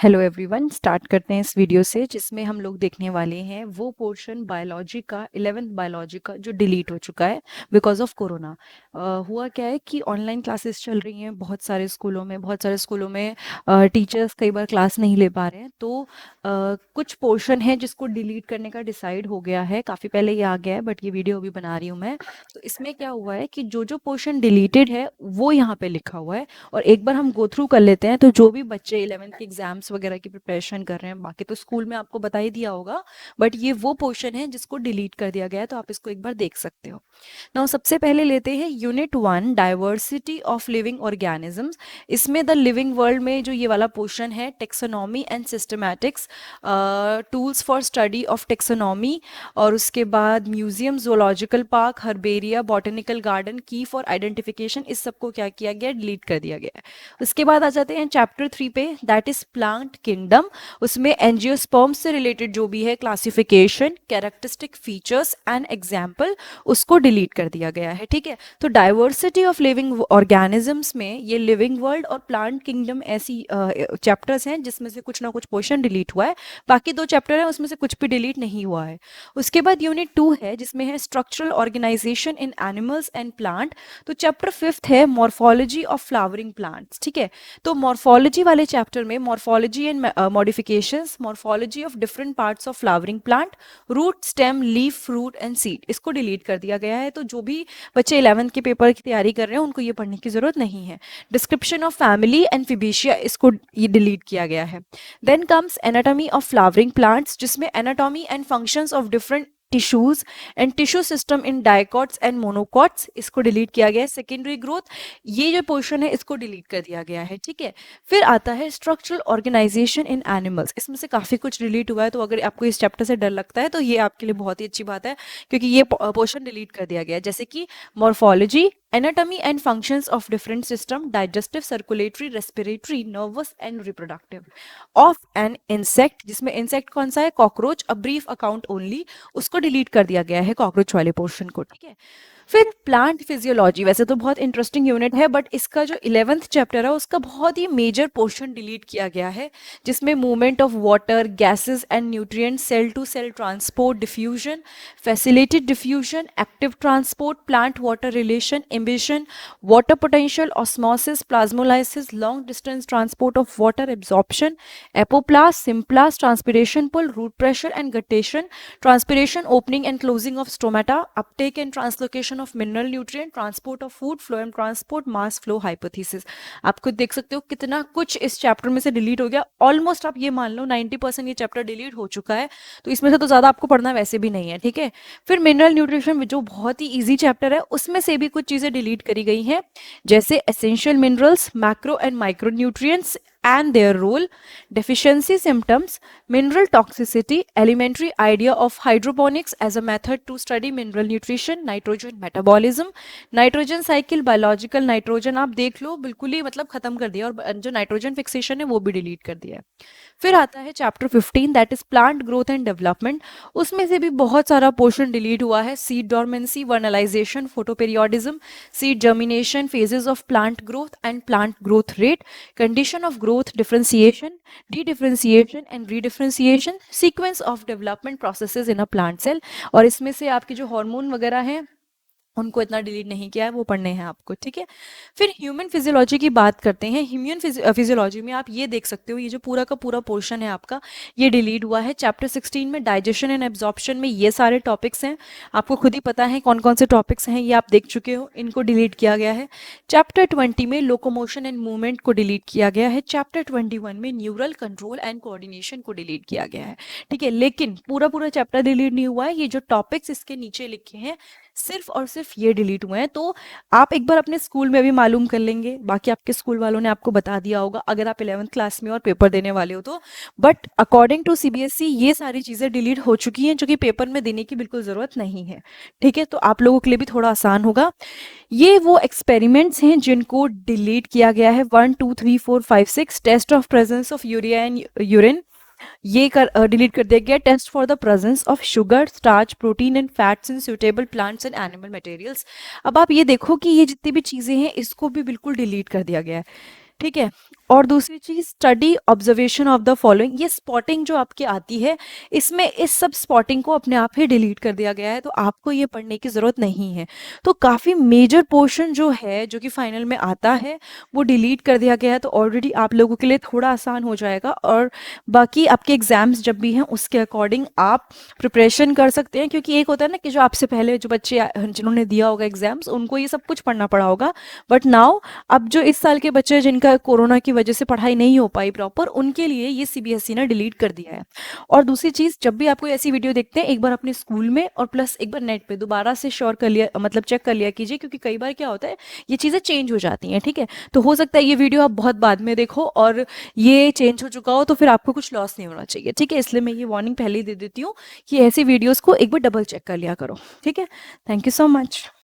Hello everyone, start करते हैं इस वीडियो से जिसमें हम लोग देखने वाले हैं वो पोर्शन बायोलॉजी का 11th बायोलॉजी का जो डिलीट हो चुका है बिकॉज ऑफ कोरोना। हुआ क्या है कि ऑनलाइन क्लासेस चल रही हैं बहुत सारे स्कूलों में टीचर्स कई बार क्लास नहीं ले पा रहे हैं, तो कुछ पोर्शन है जिसको डिलीट करने का डिसाइड हो गया है। काफ़ी पहले ये आ गया है बट ये वीडियो अभी बना रही हूँ मैं। तो इसमें क्या हुआ है कि जो जो पोर्शन डिलीटेड है वो यहाँ पे लिखा हुआ है, और एक बार हम गो थ्रू कर लेते हैं। तो जो भी बच्चे 11th के एग्जाम्स वगैरह की प्रिपरेशन कर रहे हैं, बाकी तो स्कूल में आपको बता ही दिया होगा, बट ये वो पोर्शन है जिसको डिलीट कर दिया गया है, तो आप इसको एक बार देख सकते हो। नाउ सबसे पहले लेते हैं unit 1, diversity of living organisms. इसमें द लिविंग वर्ल्ड में जो ये वाला पोर्शन है, taxonomy and systematics, tools for study of taxonomy, और उसके बाद museum, zoological park, herbaria, botanical garden, key for identification, इस सबको क्या किया गया, डिलीट कर दिया गया है। उसके बाद आ जाते हैं चैप्टर 3 पे, दैट इज प्लांट किंगडम। उसमें एंजियोस्पर्म से रिलेटेड जो भी है classification, characteristic features and example, उसको डिलीट कर दिया गया है। ठीक है, तो डाइवर्सिटी ऑफ लिविंग ऑर्गेनिजम्स में ये लिविंग वर्ल्ड और प्लांट किंगडम ऐसी चैप्टर्स हैं जिसमें से कुछ ना कुछ पोर्शन डिलीट हुआ है। बाकी दो चैप्टर है उसमें से कुछ भी डिलीट नहीं हुआ है। उसके बाद यूनिट 2 है जिसमें है structural organisation in animals and plant. तो चैप्टर 5 है मॉर्फोलॉजी ऑफ फ्लावरिंग प्लांट्स। ठीक है, तो मॉर्फोलॉजी वाले चैप्टर में morphology and modifications, morphology of different parts of flowering plant, root, stem, leaf, fruit and seed, इसको डिलीट कर दिया गया है। तो जो भी बच्चे 11th के पेपर की तैयारी कर रहे हैं उनको ये पढ़ने की जरूरत नहीं है। Description of family and Fabaceae, इसको ये डिलीट किया गया है। Then comes anatomy of flowering plants, जिसमें anatomy and functions of different tissues and tissue system in dicots and monocots, इसको डिलीट किया गया है। सेकेंडरी ग्रोथ, ये जो पोर्शन है इसको डिलीट कर दिया गया है। ठीक है, फिर आता है स्ट्रक्चरल ऑर्गेनाइजेशन इन एनिमल्स। इसमें से काफी कुछ डिलीट हुआ है, तो अगर आपको इस चैप्टर से डर लगता है तो ये आपके लिए बहुत ही अच्छी बात है, क्योंकि ये पोर्शन डिलीट कर दिया गया है। जैसे कि morphology, anatomy and functions of different system, digestive, circulatory, respiratory, nervous and reproductive of an insect, जिसमें इंसेक्ट कौन सा है, cockroach, a brief account only, उसको डिलीट कर दिया गया है, कॉकरोच वाले पोर्शन को। ठीक है, फिर प्लांट फिजियोलॉजी, वैसे तो बहुत इंटरेस्टिंग यूनिट है बट इसका जो 11th चैप्टर है उसका बहुत ही मेजर पोर्शन डिलीट किया गया है, जिसमें movement of water, gases and nutrients, cell to cell transport, diffusion, facilitated diffusion, active transport, plant water relation, imbibition, water potential, osmosis, plasmolysis, long distance transport of water, absorption, apoplast, symplast, transpiration pull, root pressure and guttation, transpiration, opening and closing of stomata, uptake and translocation of mineral nutrient, transport of food, phloem transport, mass flow hypothesis। आप खुद देख सकते हो कितना कुछ इस chapter में से डिलीट हो गया। ऑलमोस्ट आप ये मान लो 90% ये चैप्टर डिलीट हो चुका है, तो इसमें से तो ज़्यादा आपको पढ़ना वैसे भी नहीं है। ठीक है, फिर मिनरल न्यूट्रिशन जो बहुत ही इजी चैप्टर है उसमें से भी कुछ चीज़ें डिलीट करी गई हैं, जैसे essential minerals, macro and micro nutrients and their role, deficiency symptoms, mineral toxicity, elementary idea of hydroponics as a method to study mineral nutrition, nitrogen metabolism, nitrogen cycle, biological nitrogen, आप देख लो बिल्कुल ही मतलब खत्म कर दिया, और जो नाइट्रोजन फिक्सेशन है वो भी डिलीट कर दिया है। फिर आता है chapter 15, that is plant growth and development. उसमें से भी बहुत सारा पोर्शन डिलीट हुआ है। Seed dormancy, vernalisation, photoperiodism, seed germination, phases of plant growth and plant growth rate, condition of growth, differentiation, dedifferentiation and redifferentiation, sequence of development processes in a plant cell. और इसमें से आपके जो hormone वगैरह हैं उनको इतना delete नहीं किया है, वो पढ़ने हैं आपको। ठीक है, फिर ह्यूमन फिजियोलॉजी की बात करते हैं। ह्यूमन फिजियोलॉजी में आप ये देख सकते हो, ये जो पूरा का पूरा पोर्शन है आपका ये डिलीट हुआ है। चैप्टर 16 में डाइजेशन एंड एब्जॉर्प्शन में ये सारे टॉपिक्स हैं, आपको खुद ही पता है कौन कौन से टॉपिक्स हैं, ये आप देख चुके हो, इनको डिलीट किया गया है। चैप्टर 20 में लोकोमोशन एंड मूवमेंट को डिलीट किया गया है। चैप्टर 21 में न्यूरल कंट्रोल एंड कोऑर्डिनेशन को डिलीट किया गया है। ठीक है, लेकिन पूरा पूरा चैप्टर डिलीट नहीं हुआ है, ये जो टॉपिक्स इसके नीचे लिखे हैं सिर्फ और सिर्फ ये डिलीट हुए हैं। तो आप एक बार अपने स्कूल में भी मालूम कर लेंगे, बाकी आपके स्कूल वालों ने आपको बता दिया होगा अगर आप 11th क्लास में और पेपर देने वाले हो तो। बट अकॉर्डिंग टू सीबीएसई ये सारी चीज़ें डिलीट हो चुकी हैं जो कि पेपर में देने की बिल्कुल ज़रूरत नहीं है। ठीक है, तो आप लोगों के लिए भी थोड़ा आसान होगा। ये वो एक्सपेरिमेंट्स हैं जिनको डिलीट किया गया है, 1 2 3 4 5 6। Test of presence of urea and urine, ये डिलीट कर दिया गया। Test for the presence of sugar, starch, protein and fats in suitable plants and animal materials. अब आप ये देखो कि ये जितनी भी चीज़ें हैं इसको भी बिल्कुल डिलीट कर दिया गया है। ठीक है, और दूसरी चीज़ study observation of the following, ये स्पॉटिंग जो आपकी आती है इसमें इस सब स्पॉटिंग को अपने आप ही डिलीट कर दिया गया है, तो आपको ये पढ़ने की ज़रूरत नहीं है। तो काफ़ी मेजर पोर्शन जो है जो कि फाइनल में आता है वो डिलीट कर दिया गया है, तो ऑलरेडी आप लोगों के लिए थोड़ा आसान हो जाएगा। और बाकी आपके एग्ज़ाम्स जब भी हैं उसके अकॉर्डिंग आप प्रिपरेशन कर सकते हैं, क्योंकि एक होता है ना कि जो आपसे पहले जो बच्चे जिन्होंने दिया होगा एग्ज़ाम्स उनको ये सब कुछ पढ़ना पड़ा होगा, बट नाउ अब जो इस साल के बच्चे जिनका कोरोना की वजह से पढ़ाई नहीं हो पाई प्रॉपर, उनके लिए ये सीबीएसई ने डिलीट कर दिया है। और दूसरी चीज़, जब भी आप कोई ऐसी वीडियो देखते हैं एक बार अपने स्कूल में और प्लस एक बार नेट पे दोबारा से श्योर कर लिया, मतलब चेक कर लिया कीजिए, क्योंकि कई बार क्या होता है ये चीज़ें चेंज हो जाती हैं, ठीक है। तो हो सकता है ये वीडियो आप बहुत बाद में देखो और ये चेंज हो चुका हो, तो फिर आपको कुछ लॉस नहीं होना चाहिए, ठीक है। इसलिए मैं ये वार्निंग पहले ही दे देती हूँ कि ऐसी वीडियोज़ को एक बार डबल चेक कर लिया करो, ठीक है। Thank you so much.